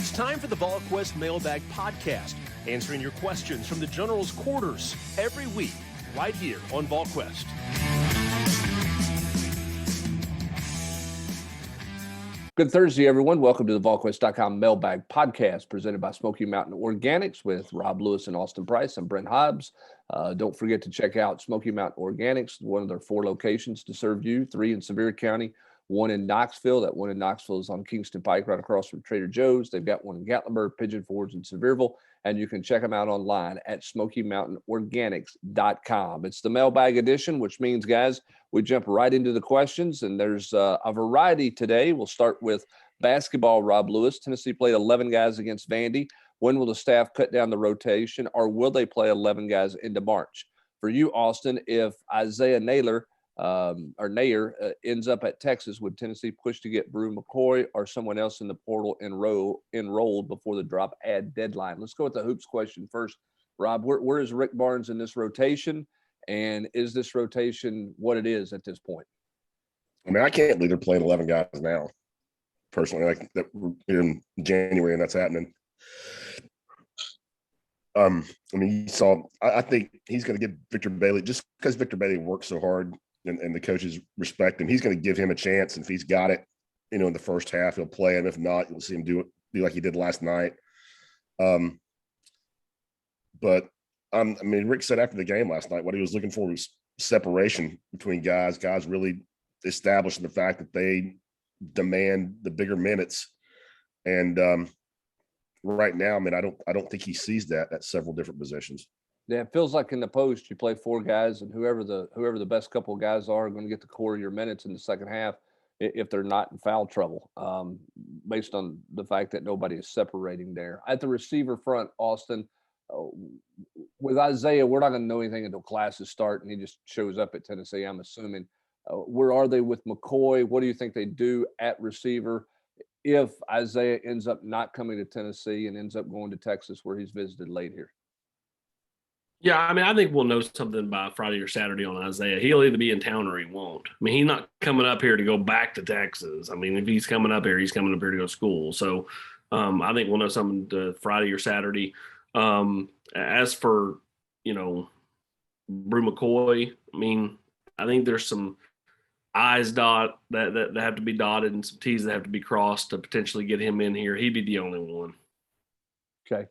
It's time for the Volquest Mailbag Podcast, answering your questions from the General's quarters every week, right here on Volquest. Good Thursday, everyone. Welcome to the Volquest.com Mailbag Podcast presented by Smoky Mountain Organics with Rob Lewis and Austin Price. I'm Brent Hobbs. Don't forget to check out Smoky Mountain Organics, one of their 4 locations to serve you, 3 in Sevier County, 1 in Knoxville. That one in Knoxville is on Kingston Pike right across from Trader Joe's. They've got one in Gatlinburg, Pigeon Forge, and Sevierville. And you can check them out online at SmokyMountainOrganics.com. It's the mailbag edition, which means, guys, we jump right into the questions. And there's a variety today. We'll start with basketball, Rob Lewis. Tennessee played 11 guys against Vandy. When will the staff cut down the rotation, or will they play 11 guys into March? For you, Austin, if Isaiah Naylor ends up at Texas, would Tennessee push to get Brew McCoy or someone else in the portal enrolled before the drop ad deadline? Let's go with the hoops question first. Rob, where is Rick Barnes in this rotation? And is this rotation what it is at this point? I mean, I can't believe they're playing 11 guys now, personally, like that in January, and that's happening. I mean, I think he's going to give Victor Bailey, just because Victor Bailey works so hard and the coaches respect him, he's going to give him a chance. And if he's got it, in the first half, he'll play him. If not, you'll see him do like he did last night. But I mean, Rick said after the game last night, what he was looking for was separation between guys really establishing the fact that they demand the bigger minutes. And right now, I mean, I don't think he sees that at several different positions. Yeah, it feels like in the post you play 4 guys, and whoever the best couple of guys are going to get the core of your minutes in the second half if they're not in foul trouble, based on the fact that nobody is separating there. At the receiver front, Austin, with Isaiah, we're not going to know anything until classes start, and he just shows up at Tennessee, I'm assuming. Where are they with McCoy? What do you think they do at receiver if Isaiah ends up not coming to Tennessee and ends up going to Texas where he's visited late here? Yeah, I mean, I think we'll know something by Friday or Saturday on Isaiah. He'll either be in town or he won't. I mean, he's not coming up here to go back to Texas. I mean, if he's coming up here, he's coming up here to go to school. So I think we'll know something Friday or Saturday. As for, Brew McCoy, I mean, I think there's some I's that have to be dotted and some T's that have to be crossed to potentially get him in here. He'd be the only one. Okay.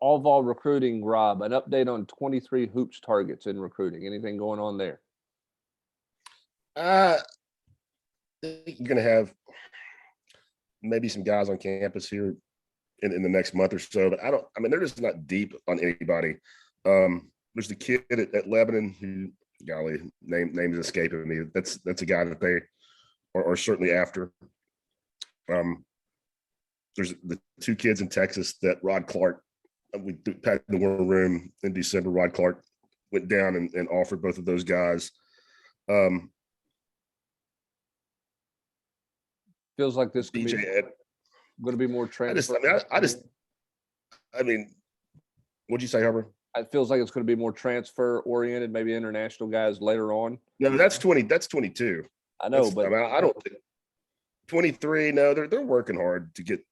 All Vol recruiting, Rob, an update on 23 hoops targets in recruiting. Anything going on there? I think you're going to have maybe some guys on campus here in the next month or so, but they're just not deep on anybody. There's the kid at Lebanon who, golly, name is escaping me. That's a guy that they are certainly after. There's the 2 kids in Texas that Rod Clark, we packed the war room in December. Rod Clark went down and offered both of those guys. Feels like this could be going to be more transfer. I mean, what'd you say, Hubbard? It feels like it's going to be more transfer oriented, maybe international guys later on. No, that's 22. I know, but I don't think 23. No, they're working hard to get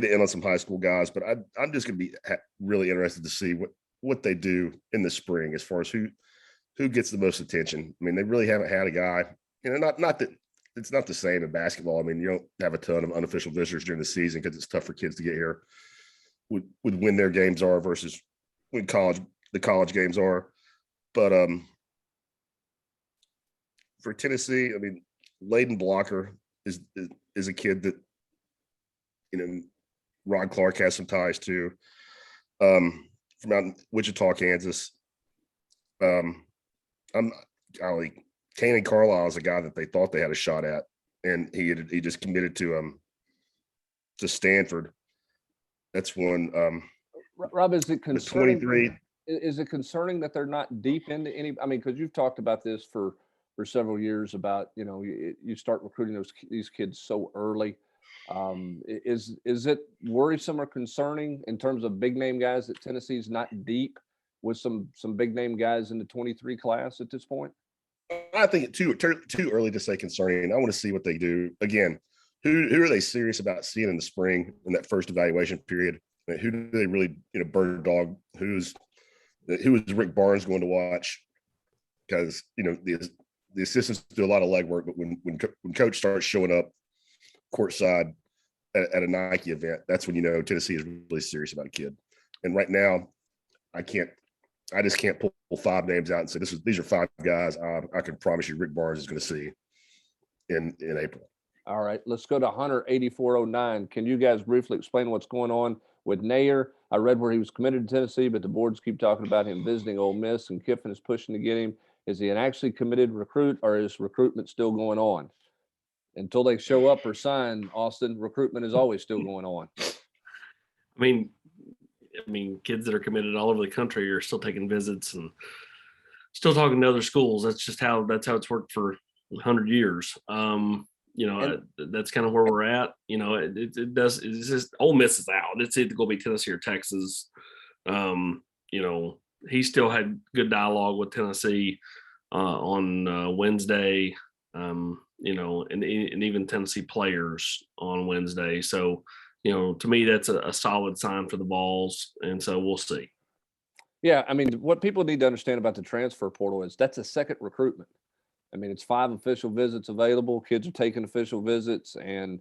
in on some high school guys, but I'm just going to be really interested to see what they do in the spring as far as who gets the most attention. I mean, they really haven't had a guy, not that it's not the same in basketball. I mean, you don't have a ton of unofficial visitors during the season because it's tough for kids to get here with when their games are versus when the college games are. But for Tennessee, I mean, Layden Blocker is a kid that, Rod Clark has some ties to, from out in Wichita, Kansas. Kanan Carlisle is a guy that they thought they had a shot at, and he just committed to Stanford. That's one. Rob, is it concerning? 23. Is it concerning that they're not deep into any? I mean, because you've talked about this for several years about you start recruiting these kids so early. Is it worrisome or concerning in terms of big name guys that Tennessee's not deep with some big name guys in the 23 class at this point? I think it's too early to say concerning. I want to see what they do. Again, who are they serious about seeing in the spring in that first evaluation period? Who do they really, bird dog? Who is Rick Barnes going to watch? Because the assistants do a lot of legwork, but when coach starts showing up courtside at a Nike event, that's when Tennessee is really serious about a kid. And right now, I just can't pull 5 names out and say these are 5 guys I can promise you Rick Barnes is going to see in April. All right, let's go to Hunter 8409. Can you guys briefly explain what's going on with Nair? I read where he was committed to Tennessee, but the boards keep talking about him visiting Ole Miss, and Kiffin is pushing to get him. Is he an actually committed recruit, or is recruitment still going on? Until they show up or sign, Austin, recruitment is always still going on. I mean, kids that are committed all over the country are still taking visits and still talking to other schools. That's how it's worked for 100 years. That's kind of where we're at. It's just Ole Miss is out. It's either going to be Tennessee or Texas. He still had good dialogue with Tennessee on Wednesday. And even Tennessee players on Wednesday. So, to me, that's a solid sign for the Vols. And so we'll see. Yeah. I mean, what people need to understand about the transfer portal is that's a second recruitment. I mean, it's 5 official visits available. Kids are taking official visits, and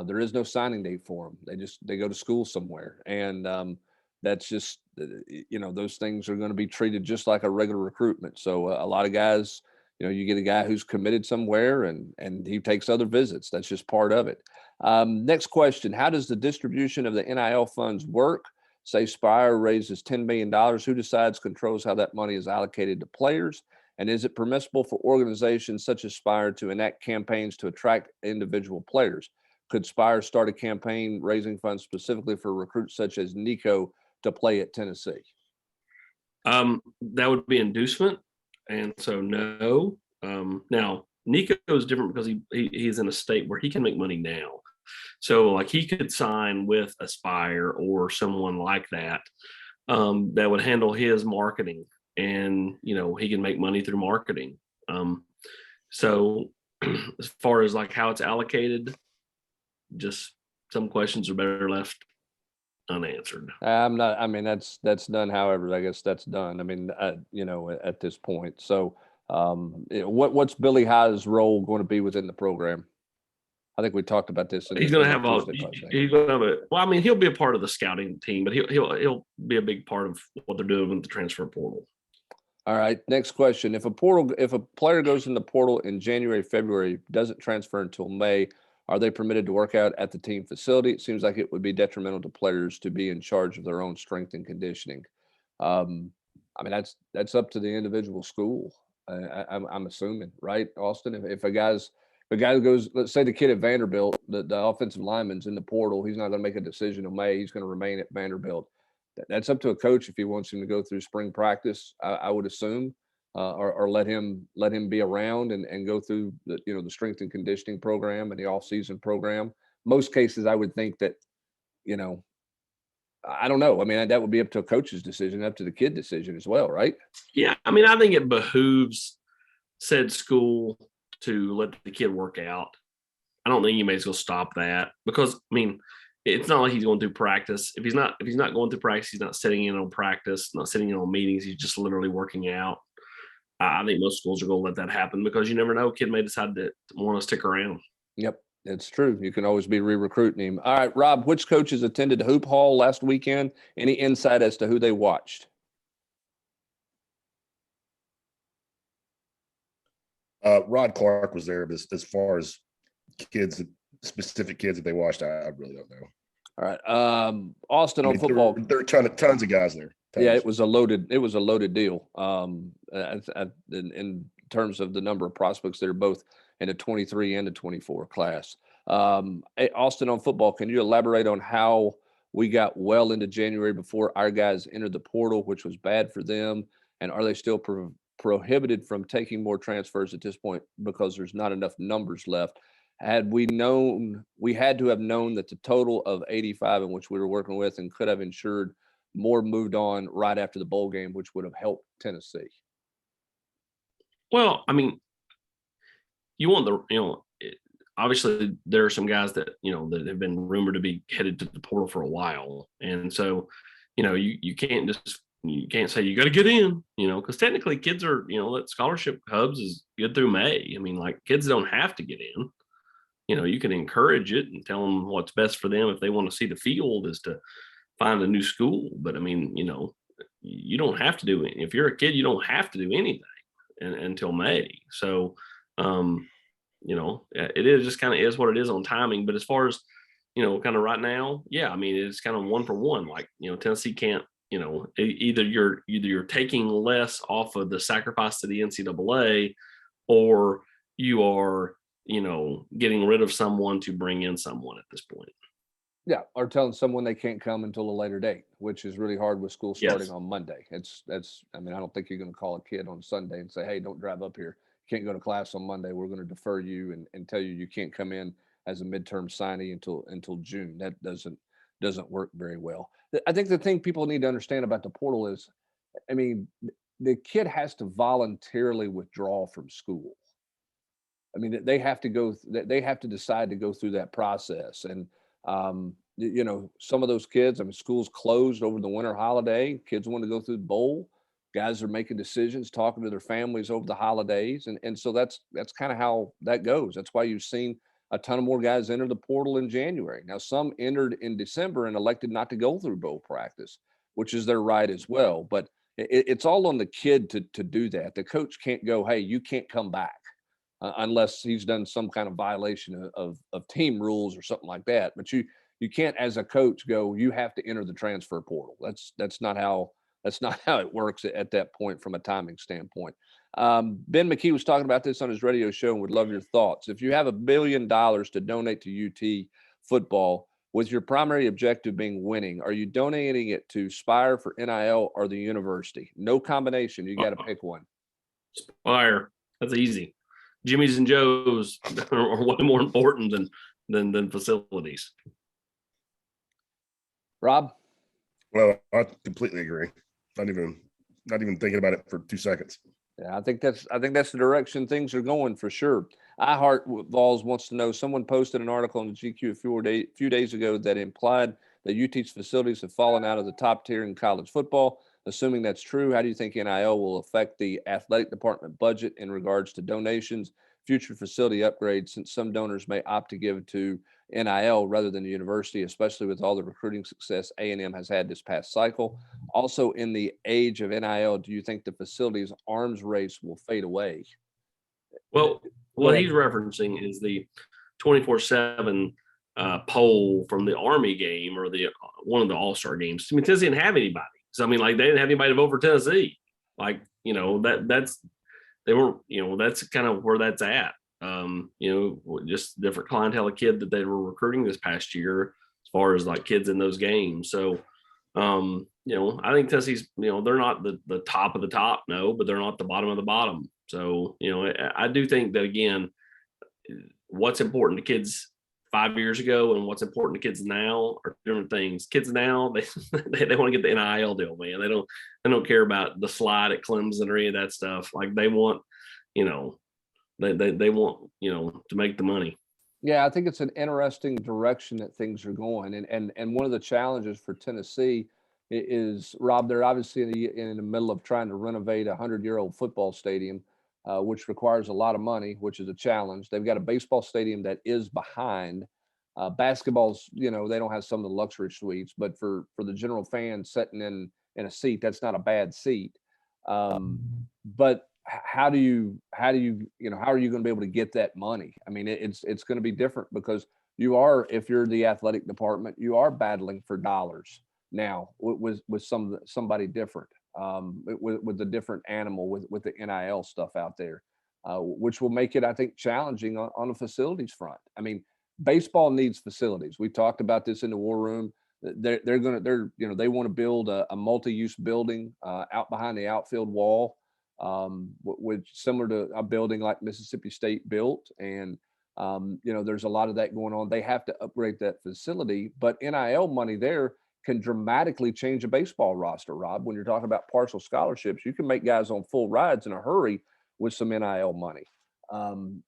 there is no signing date for them. They go to school somewhere. And that's just, those things are going to be treated just like a regular recruitment. So a lot of guys, you get a guy who's committed somewhere and he takes other visits. That's just part of it. Next question. How does the distribution of the NIL funds work? Say Spire raises $10 million. Who decides, controls how that money is allocated to players? And is it permissible for organizations such as Spire to enact campaigns to attract individual players? Could Spire start a campaign raising funds specifically for recruits such as Nico to play at Tennessee? That would be inducement. And so no. Now Nico is different because he's in a state where he can make money now. So like he could sign with Aspire or someone like that that would handle his marketing, and he can make money through marketing. So as far as like how it's allocated, just some questions are better left unanswered. That's done. However, I guess that's done. I mean, at this point. So what's Billy High's role going to be within the program? I think we talked about this. He's going to have he'll be a part of the scouting team, but he'll be a big part of what they're doing with the transfer portal. All right. Next question. If a player goes in the portal in January, February, doesn't transfer until May, are they permitted to work out at the team facility? It seems like it would be detrimental to players to be in charge of their own strength and conditioning. That's up to the individual school. I'm assuming, right, Austin? If a guy goes, let's say the kid at Vanderbilt, the offensive lineman's in the portal, he's not going to make a decision in May. He's going to remain at Vanderbilt. That's up to a coach if he wants him to go through spring practice, I would assume, or let him be around and go through the strength and conditioning program and the off-season program. Most cases, I would think that, I don't know. I mean, that would be up to a coach's decision, up to the kid decision as well, right? Yeah. I mean, I think it behooves said school to let the kid work out. I don't think anybody's going to stop that because, it's not like he's going through practice. If he's not going through practice, he's not sitting in on practice, not sitting in on meetings. He's just literally working out. I think most schools are going to let that happen because you never know. Kid may decide to want to stick around. Yep, it's true. You can always be re-recruiting him. All right, Rob, which coaches attended Hoop Hall last weekend? Any insight as to who they watched? Rod Clark was there, but as far as specific kids that they watched, I really don't know. All right. Austin on football. There are tons of guys there. Tons. Yeah, it was a loaded deal. In terms of the number of prospects that are both in the 23 and the 24 class. Austin on football, can you elaborate on how we got well into January before our guys entered the portal, which was bad for them? And are they still prohibited from taking more transfers at this point because there's not enough numbers left? Had we known, we had to have known that the total of 85 in which we were working with and could have ensured more moved on right after the bowl game, which would have helped Tennessee. Well, you want obviously there are some guys that, that have been rumored to be headed to the portal for a while. And so, you can't say you got to get in, because technically kids are, that scholarship hubs is good through May. I mean, like kids don't have to get in. You can encourage it and tell them what's best for them if they want to see the field is to find a new school. But I mean, you don't have to do it. If you're a kid, you don't have to do anything until May. So, it is just kind of is what it is on timing. But as far as, kind of right now, yeah, I mean, it's kind of one for one. Like, Tennessee can't, either you're taking less off of the sacrifice to the NCAA, or you are, getting rid of someone to bring in someone at this point. Yeah, or telling someone they can't come until a later date, which is really hard with school starting on Monday. I mean, I don't think you're going to call a kid on Sunday and say, hey, don't drive up here. You can't go to class on Monday. We're going to defer you and tell you can't come in as a midterm signee until June. That doesn't work very well. I think the thing people need to understand about the portal is, I mean, the kid has to voluntarily withdraw from school. I mean, they have to decide to go through that process. And, some of those kids, I mean, schools closed over the winter holiday. Kids want to go through the bowl. Guys are making decisions, talking to their families over the holidays. And so that's kind of how that goes. That's why you've seen a ton of more guys enter the portal in January. Now, some entered in December and elected not to go through bowl practice, which is their right as well. But it's all on the kid to do that. The coach can't go, hey, you can't come back. Unless he's done some kind of violation of team rules or something like that. But you can't, as a coach, go, you have to enter the transfer portal. That's not how it works at that point from a timing standpoint. Ben McKee was talking about this on his radio show and would love your thoughts. If you have $1 billion to donate to UT football, with your primary objective being winning, are you donating it to Spire for NIL or the university? No combination. You got to pick one. Spire. That's easy. Jimmy's and Joe's are way more important than facilities. Rob? Well, I completely agree. Not even thinking about it for 2 seconds. Yeah, I think that's the direction things are going for sure. iHeart Vols wants to know, someone posted an article in the GQ a few days ago that implied that UT's facilities have fallen out of the top tier in college football. Assuming that's true, how do you think NIL will affect the athletic department budget in regards to donations, future facility upgrades, since some donors may opt to give to NIL rather than the university, especially with all the recruiting success A&M has had this past cycle? Also, in the age of NIL, do you think the facilities arms race will fade away? Well, what he's referencing is the 24/7 poll from the Army game or the one of the All-Star games. I mean, Tennessee didn't have anybody. So I mean, like they didn't have anybody to vote for Tennessee. Like, that's kind of where that's at. Just different clientele of kid that they were recruiting this past year as far as like kids in those games. So I think Tennessee's, they're not the top of the top, no, but they're not the bottom of the bottom. So, I do think that, again, what's important to kids 5 years ago and what's important to kids now are different things. Kids now, they want to get the NIL deal, man. They don't care about the slide at Clemson or any of that stuff. Like they want, they want, to make the money. Yeah, I think it's an interesting direction that things are going. And one of the challenges for Tennessee is, Rob, they're obviously in the middle of trying to renovate a 100-year-old football stadium, which requires a lot of money, which is a challenge. They've got a baseball stadium that is behind. Basketball's, they don't have some of the luxury suites, but for the general fan sitting in a seat, that's not a bad seat. But how are you going to be able to get that money? I mean, it's going to be different because if you're the athletic department, you are battling for dollars now with somebody different, with a different animal with the NIL stuff out there, which will make it, I think, challenging on the facilities front. I mean, baseball needs facilities. We talked about this in the war room. They want to build a multi-use building out behind the outfield wall, which similar to a building like Mississippi State built. And, there's a lot of that going on. They have to upgrade that facility, but NIL money there can dramatically change a baseball roster, Rob. When you're talking about partial scholarships, you can make guys on full rides in a hurry with some NIL money.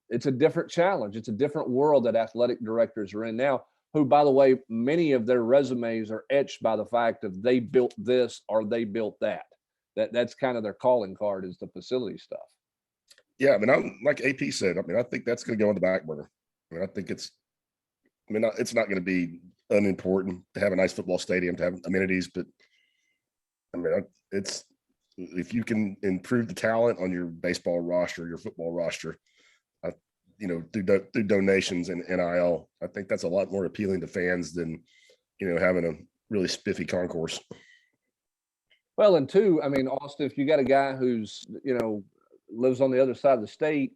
it's a different challenge. It's a different world that athletic directors are in now, who, by the way, many of their resumes are etched by the fact of they built this or they built that. That's kind of their calling card, is the facility stuff. Yeah, I mean, I'm like AP said. I mean, I think that's going to go on the back burner. I mean, I think it's not going to be unimportant to have a nice football stadium, to have amenities, but I mean, it's if you can improve the talent on your baseball roster, your football roster, through donations and NIL, I think that's a lot more appealing to fans than, having a really spiffy concourse. Well, and two, I mean, Austin, if you got a guy who's, lives on the other side of the state,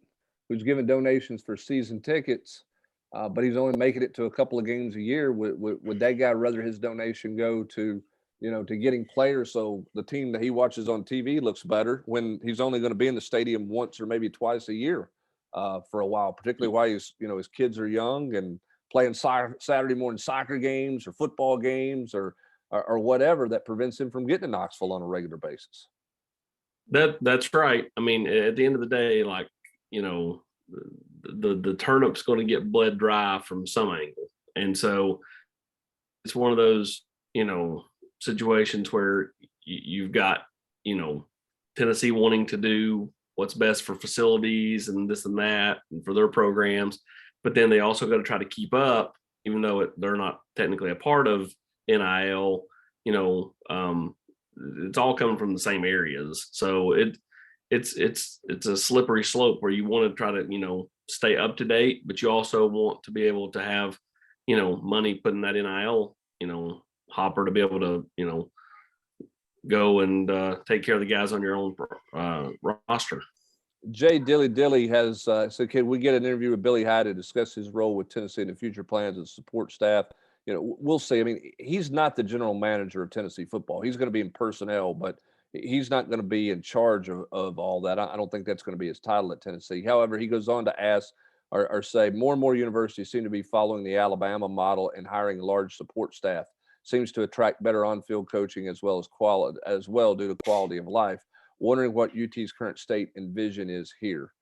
who's giving donations for season tickets, but he's only making it to a couple of games a year, would that guy rather his donation go to, to getting players so the team that he watches on TV looks better when he's only going to be in the stadium once or maybe twice a year for a while, particularly while his kids are young and playing Saturday morning soccer games or football games or whatever that prevents him from getting to Knoxville on a regular basis. That's right. I mean, at the end of the day, like, the turnip's going to get bled dry from some angle. And so it's one of those, situations where you've got, Tennessee wanting to do what's best for facilities and this and that and for their programs. But then they also got to try to keep up, even though they're not technically a part of NIL, it's all coming from the same areas. So it's a slippery slope where you want to try to, stay up to date, but you also want to be able to have, money put in that NIL, hopper to be able to, go and take care of the guys on your own roster. Jay Dilly has said, can we get an interview with Billy High to discuss his role with Tennessee and the future plans and support staff? We'll see. I mean, he's not the general manager of Tennessee football. He's going to be in personnel, but he's not going to be in charge of all that. I don't think that's going to be his title at Tennessee. However, he goes on to ask or say more and more universities seem to be following the Alabama model and hiring large support staff. Seems to attract better on-field coaching as well due to quality of life. Wondering what UT's current state and vision is here.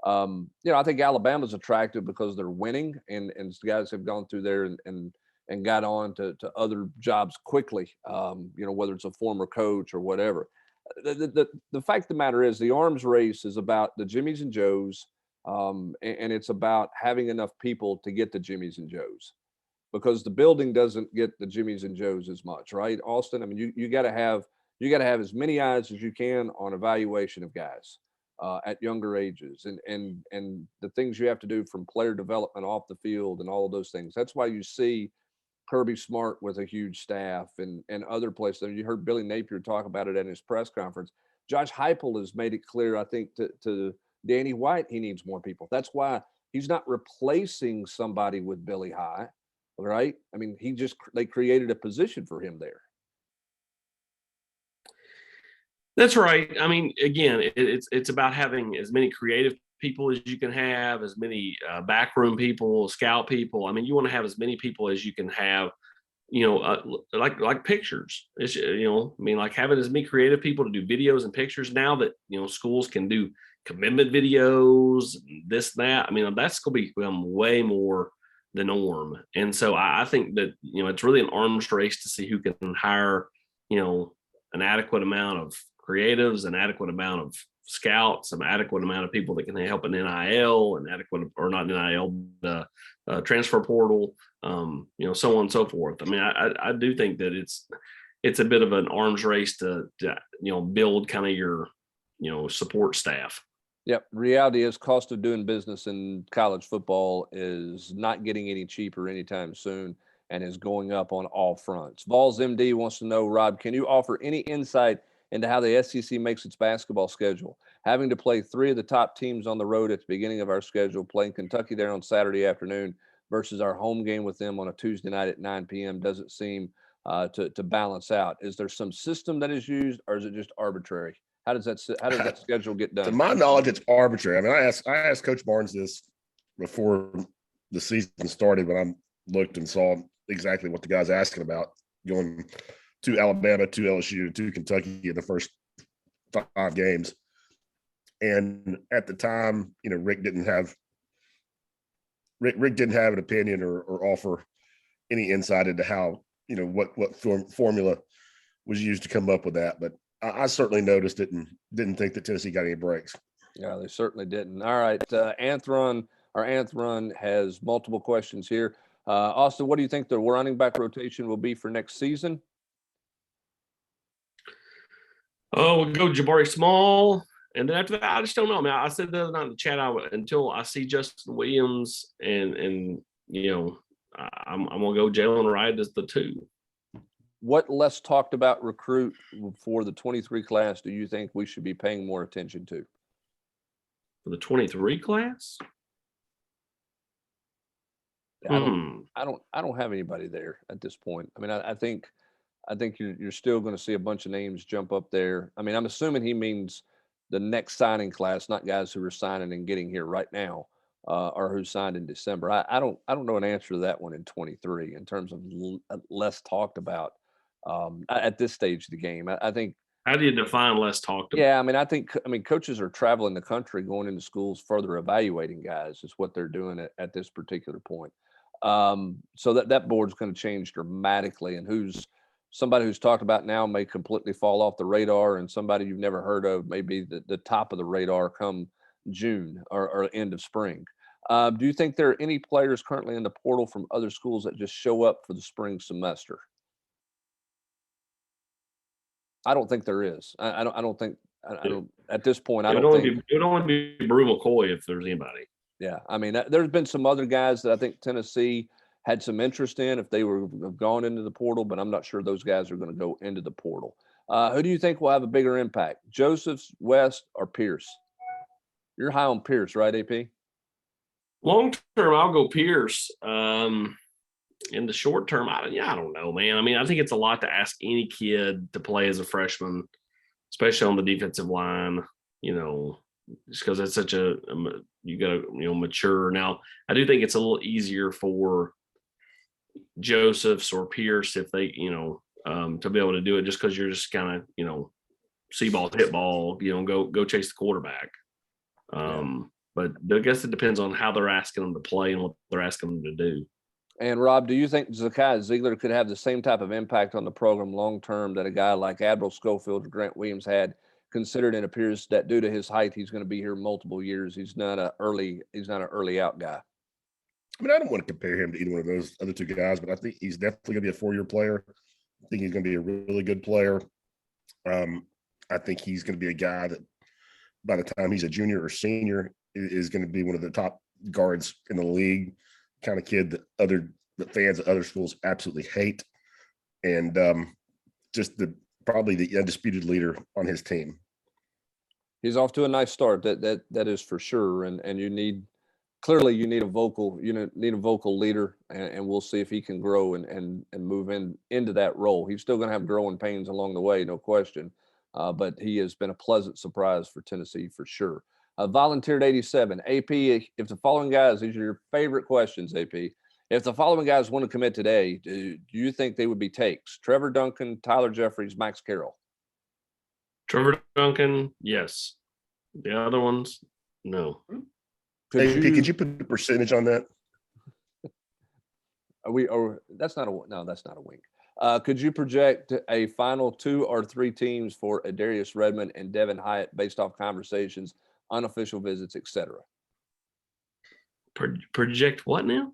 I think Alabama's attractive because they're winning and guys have gone through there and got on to other jobs quickly, whether it's a former coach or whatever. The fact of the matter is the arms race is about the Jimmys and Joes, and it's about having enough people to get the Jimmys and Joes, because the building doesn't get the Jimmys and Joes as much, right, Austin? I mean, you got to have as many eyes as you can on evaluation of guys at younger ages and the things you have to do from player development off the field and all of those things. That's why you see Kirby Smart with a huge staff and other places. You heard Billy Napier talk about it at his press conference. Josh Heupel has made it clear, I think, to Danny White, he needs more people. That's why he's not replacing somebody with Billy High, right? I mean, they created a position for him there. That's right. I mean, again, it's about having as many creative people as you can have, as many backroom people, scout people. I mean, you want to have as many people as you can have, like pictures. It's, like having as many creative people to do videos and pictures now that, schools can do commitment videos, this, that. I mean, that's going to become way more the norm. And so I think that, it's really an arms race to see who can hire, an adequate amount of creatives, an adequate amount of scouts, an adequate amount of people that can help an NIL, an adequate, or not NIL, the transfer portal, so on and so forth. I mean, I do think that it's a bit of an arms race to build kind of your, support staff. Yep. Reality is cost of doing business in college football is not getting any cheaper anytime soon and is going up on all fronts. Vols MD wants to know, Rob, can you offer any insight into how the SEC makes its basketball schedule? Having to play three of the top teams on the road at the beginning of our schedule, playing Kentucky there on Saturday afternoon versus our home game with them on a Tuesday night at 9 p.m. doesn't seem to balance out. Is there some system that is used, or is it just arbitrary? How does that schedule get done? To my knowledge, it's arbitrary. I mean, I asked Coach Barnes this before the season started when I looked and saw exactly what the guy's asking about, going to Alabama, to LSU, to Kentucky in the first 5 games. And at the time, Rick didn't have an opinion or offer any insight into how, what formula was used to come up with that. But I certainly noticed it and didn't think that Tennessee got any breaks. Yeah, they certainly didn't. All right. Anthron has multiple questions here. Austin, what do you think the running back rotation will be for next season? Oh, we'll go Jabari Small. And then after that, I just don't know. I mean, I said the other night in the chat, until I see Justin Williams and I'm going to go Jalen Wright as the 2. What less talked about recruit for the 23 class do you think we should be paying more attention to? For the 23 class? I don't have anybody there at this point. I mean, I think you're still going to see a bunch of names jump up there. I mean, I'm assuming he means the next signing class, not guys who are signing and getting here right now, or who signed in December. I don't know an answer to that one in 23 in terms of less talked about at this stage of the game. I think. How do you define less talked about? Yeah, I mean, coaches are traveling the country, going into schools, further evaluating guys. Is what they're doing at this particular point. So that board's going to change dramatically, and somebody who's talked about now may completely fall off the radar, and somebody you've never heard of may be the top of the radar come June or end of spring. Do you think there are any players currently in the portal from other schools that just show up for the spring semester? I don't think there is. I don't at this point. I don't think it would only be Brew McCoy if there's anybody. Yeah, I mean, there's been some other guys that I think Tennessee had some interest in if they have gone into the portal, but I'm not sure those guys are going to go into the portal. Who do you think will have a bigger impact, Josephs, West, or Pierce? You're high on Pierce, right, AP? Long term, I'll go Pierce. In the short term, I don't know, man. I mean, I think it's a lot to ask any kid to play as a freshman, especially on the defensive line, just because it's such you got to, mature. Now, I do think it's a little easier for Josephs or Pierce if they, to be able to do it just because you're just kind of, see ball, hit ball, go chase the quarterback. But I guess it depends on how they're asking them to play and what they're asking them to do. And Rob, do you think Zakai Ziegler could have the same type of impact on the program long term that a guy like Admiral Schofield or Grant Williams had, considered it appears that due to his height, he's going to be here multiple years. He's not an early out guy. I mean, I don't want to compare him to either one of those other 2 guys, but I think he's definitely going to be a 4-year player. I think he's going to be a really good player. I think he's going to be a guy that by the time he's a junior or senior is going to be one of the top guards in the league, kind of kid that fans at other schools absolutely hate. And just probably the undisputed leader on his team. He's off to a nice start. That is for sure. And you need a vocal leader, and we'll see if he can grow and move into that role. He's still going to have growing pains along the way, no question. But he has been a pleasant surprise for Tennessee for sure. Volunteered 87. AP, if the following guys, these are your favorite questions, AP. If the following guys want to commit today, do you think they would be takes? Trevor Duncan, Tyler Jeffries, Max Carroll. Trevor Duncan, yes. The other ones, no. Could you put a percentage on that? That's not a wink. Could you project a final 2 or 3 teams for Adarius Redmond and Devin Hyatt based off conversations, unofficial visits, etc.? Project what now?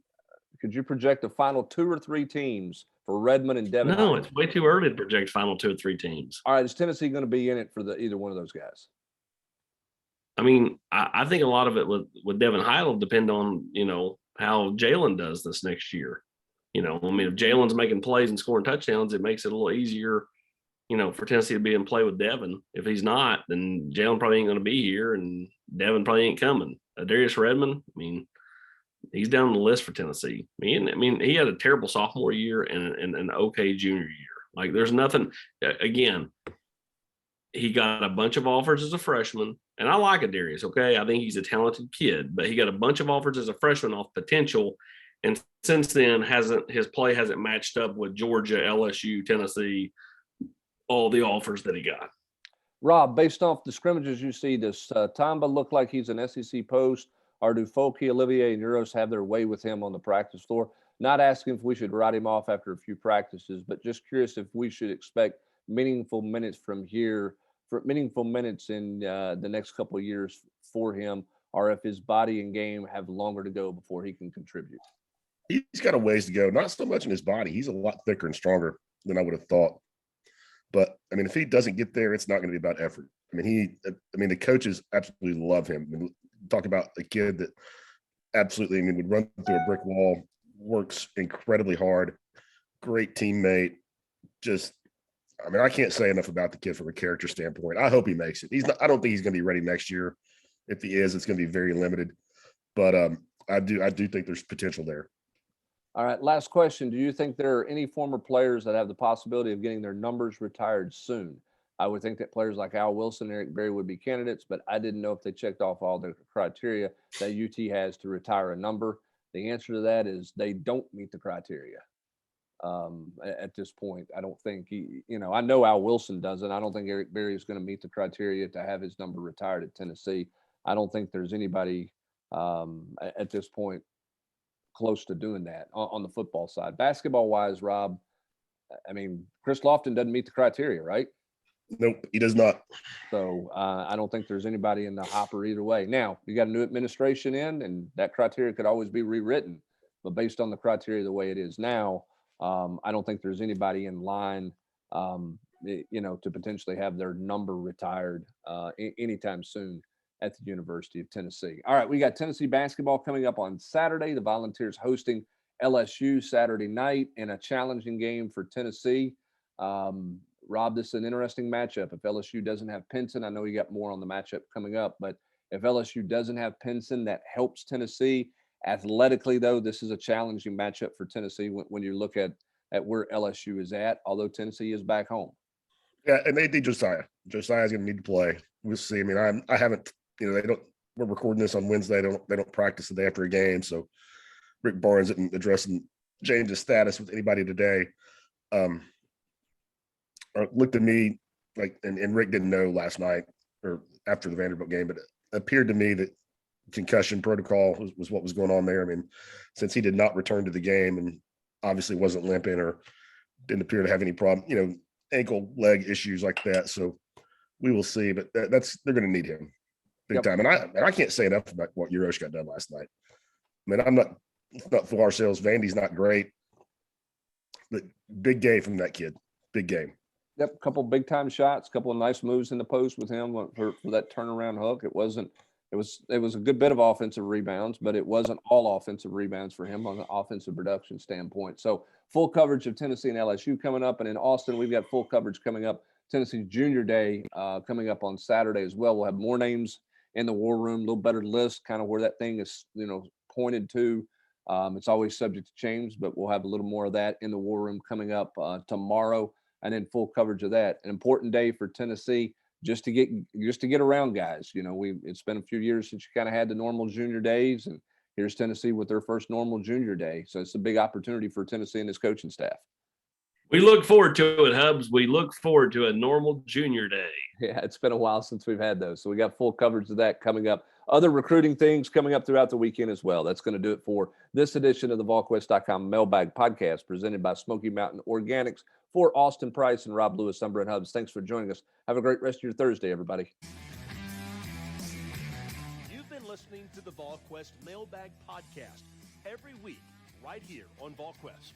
Could you project the final 2 or 3 teams for Redmond and Devin? No, Hyatt? It's way too early to project final 2 or 3 teams. All right, is Tennessee going to be in it for either one of those guys? I mean, I think a lot of it with Devin Hyatt will depend on, how Jalen does this next year. If Jalen's making plays and scoring touchdowns, it makes it a little easier, for Tennessee to be in play with Devin. If he's not, then Jalen probably ain't going to be here, and Devin probably ain't coming. Darius Redmond, he's down the list for Tennessee. He had a terrible sophomore year and an okay junior year. Like, there's nothing. Again, he got a bunch of offers as a freshman, and I like Adarius. Okay, I think he's a talented kid, but he got a bunch of offers as a freshman off potential. And since then, his play hasn't matched up with Georgia, LSU, Tennessee, all the offers that he got. Rob, based off the scrimmages you see, does Tamba look like he's an SEC post, or do Folky, Olivier, and Euros have their way with him on the practice floor? Not asking if we should write him off after a few practices, but just curious if we should expect meaningful minutes from here, for meaningful minutes in the next couple of years for him, or if his body and game have longer to go before he can contribute. He's got a ways to go. Not so much in his body. He's a lot thicker and stronger than I would have thought. But I mean, if he doesn't get there, it's not going to be about effort. I mean, the coaches absolutely love him. I mean, talk about a kid that absolutely, would run through a brick wall, works incredibly hard, great teammate. I can't say enough about the kid from a character standpoint. I hope he makes it. I don't think he's going to be ready next year. If he is, it's going to be very limited. But I do think there's potential there. All right, last question. Do you think there are any former players that have the possibility of getting their numbers retired soon? I would think that players like Al Wilson, Eric Berry would be candidates, but I didn't know if they checked off all the criteria that UT has to retire a number. The answer to that is they don't meet the criteria at this point. I don't think I know Al Wilson doesn't. I don't think Eric Berry is going to meet the criteria to have his number retired at Tennessee. I don't think there's anybody at this point close to doing that on the football side. Basketball wise, Rob, Chris Lofton doesn't meet the criteria, right? Nope, he does not. So I don't think there's anybody in the hopper either way. Now, you got a new administration in, and that criteria could always be rewritten. But based on the criteria the way it is now, I don't think there's anybody in line, to potentially have their number retired anytime soon at the University of Tennessee. All right, we got Tennessee basketball coming up on Saturday. The Volunteers hosting LSU Saturday night in a challenging game for Tennessee. Rob, this is an interesting matchup. If LSU doesn't have Pinson, I know you got more on the matchup coming up, but if LSU doesn't have Pinson, that helps Tennessee. Athletically, though, this is a challenging matchup for Tennessee when you look at where LSU is at, although Tennessee is back home. Yeah, and they need Josiah. Josiah's going to need to play. We'll see. I haven't, we're recording this on Wednesday. They don't practice the day after a game. So Rick Barnes isn't addressing James' status with anybody today. Looked at me like, and Rick didn't know last night or after the Vanderbilt game, but it appeared to me that concussion protocol was what was going on there. Since he did not return to the game and obviously wasn't limping or didn't appear to have any problem, ankle, leg issues like that. So we will see, but they're going to need him big time. And I can't say enough about what Euros got done last night. It's not for ourselves. Vandy's not great, but big game from that kid. Big game. Yep, a couple big time shots, a couple of nice moves in the post with him for that turnaround hook. It was a good bit of offensive rebounds, but it wasn't all offensive rebounds for him on the offensive production standpoint. So full coverage of Tennessee and LSU coming up, and in Austin we've got full coverage coming up. Tennessee Junior Day coming up on Saturday as well. We'll have more names in the war room, a little better list, kind of where that thing is pointed to. It's always subject to change, but we'll have a little more of that in the war room coming up tomorrow. And then full coverage of that. An important day for Tennessee just to get around guys. It's been a few years since you kind of had the normal junior days, and here's Tennessee with their first normal junior day. So it's a big opportunity for Tennessee and his coaching staff. We look forward to it, Hubs. We look forward to a normal junior day. Yeah, it's been a while since we've had those. So we got full coverage of that coming up. Other recruiting things coming up throughout the weekend as well. That's going to do it for this edition of the Volquest.com Mailbag Podcast presented by Smoky Mountain Organics. For Austin Price and Rob Lewis, I'm Brent Hubbs. Thanks for joining us. Have a great rest of your Thursday, everybody. You've been listening to the Volquest Mailbag Podcast every week right here on Volquest.